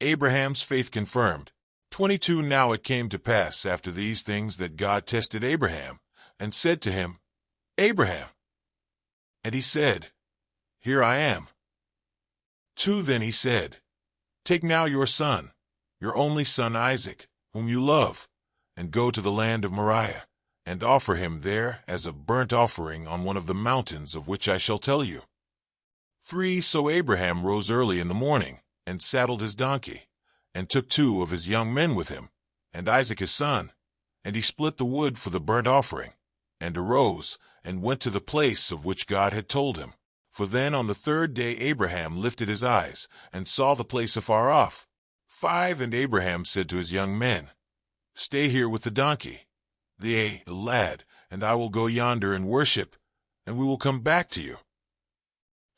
Abraham's faith confirmed. 22 Now it came to pass after these things that God tested Abraham, and said to him, Abraham. And he said, Here I am. 2 Then he said, Take now your son, your only son Isaac, whom you love, and go to the land of Moriah, and offer him there as a burnt offering on one of the mountains of which I shall tell you. 3 So Abraham rose early in the morning, and saddled his donkey, and took 2 of his young men with him, and Isaac his son, and he split the wood for the burnt offering, and arose, and went to the place of which God had told him. For then on the 3rd day Abraham lifted his eyes, and saw the place afar off. 5 And Abraham said to his young men, Stay here with the donkey, the lad, and I will go yonder and worship, and we will come back to you.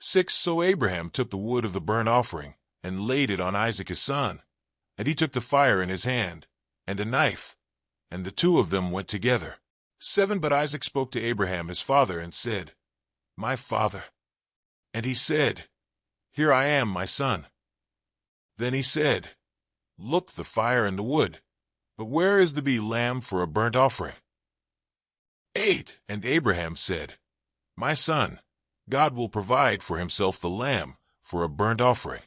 6 So Abraham took the wood of the burnt offering, and laid it on Isaac his son, and he took the fire in his hand, and a knife, and the 2 of them went together. 7 But Isaac spoke to Abraham his father, and said, My father. And he said, Here I am, my son. Then he said, Look, the fire and the wood, but where is the lamb for a burnt offering? 8 And Abraham said, My son, God will provide for himself the lamb for a burnt offering.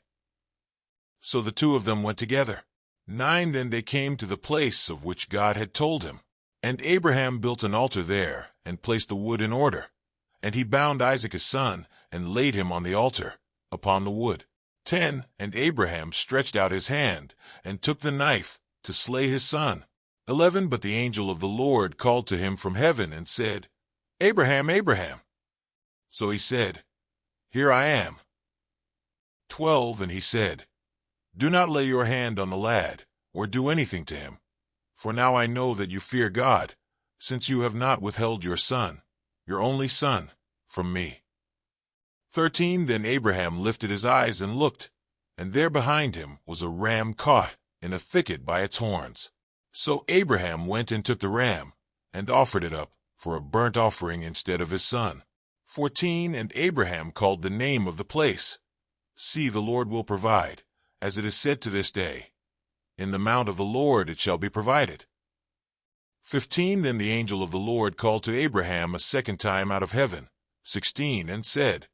So the 2 of them went together. 9 Then they came to the place of which God had told him. And Abraham built an altar there, and placed the wood in order. And he bound Isaac his son, and laid him on the altar, upon the wood. 10 And Abraham stretched out his hand, and took the knife, to slay his son. 11 But the angel of the Lord called to him from heaven, and said, Abraham, Abraham. So he said, Here I am. 12 And he said, Do not lay your hand on the lad, or do anything to him. For now I know that you fear God, since you have not withheld your son, your only son, from me. 13 Then Abraham lifted his eyes and looked, and there behind him was a ram caught in a thicket by its horns. So Abraham went and took the ram, and offered it up for a burnt offering instead of his son. 14 And Abraham called the name of the place, See, the Lord will provide, as it is said to this day, In the mount of the Lord it shall be provided. 15 Then the angel of the Lord called to Abraham a second time out of heaven. 16 And said,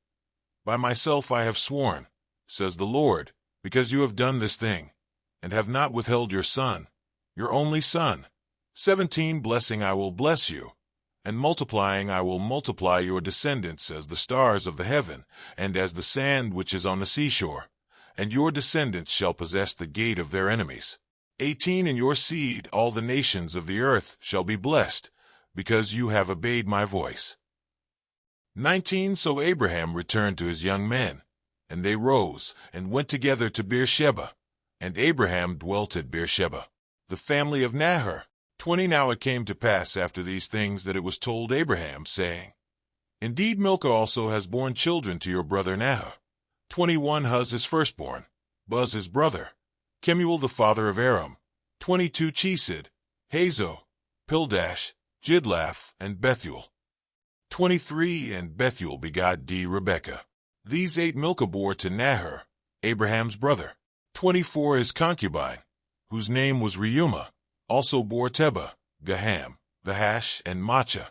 By myself I have sworn, says the Lord, because you have done this thing, and have not withheld your son, your only son. 17 Blessing I will bless you, and multiplying I will multiply your descendants as the stars of the heaven, and as the sand which is on the seashore. And your descendants shall possess the gate of their enemies. 18 In your seed all the nations of the earth shall be blessed, because you have obeyed my voice. 19 So Abraham returned to his young men, and they rose, and went together to Beersheba, and Abraham dwelt at Beersheba. The family of Nahor. 20 Now it came to pass after these things that it was told Abraham, saying, Indeed Milcah also has borne children to your brother Nahor. 21 Huz his firstborn, Buz his brother, Kemuel the father of Aram. 22 Chesed, Hazo, Pildash, Jidlaph, and Bethuel. 23 And Bethuel begot Rebekah. These 8 Milcah bore to Nahor, Abraham's brother. 24 His concubine, whose name was Reumah, also bore Tebah, Gaham, Vahash, and Maachah.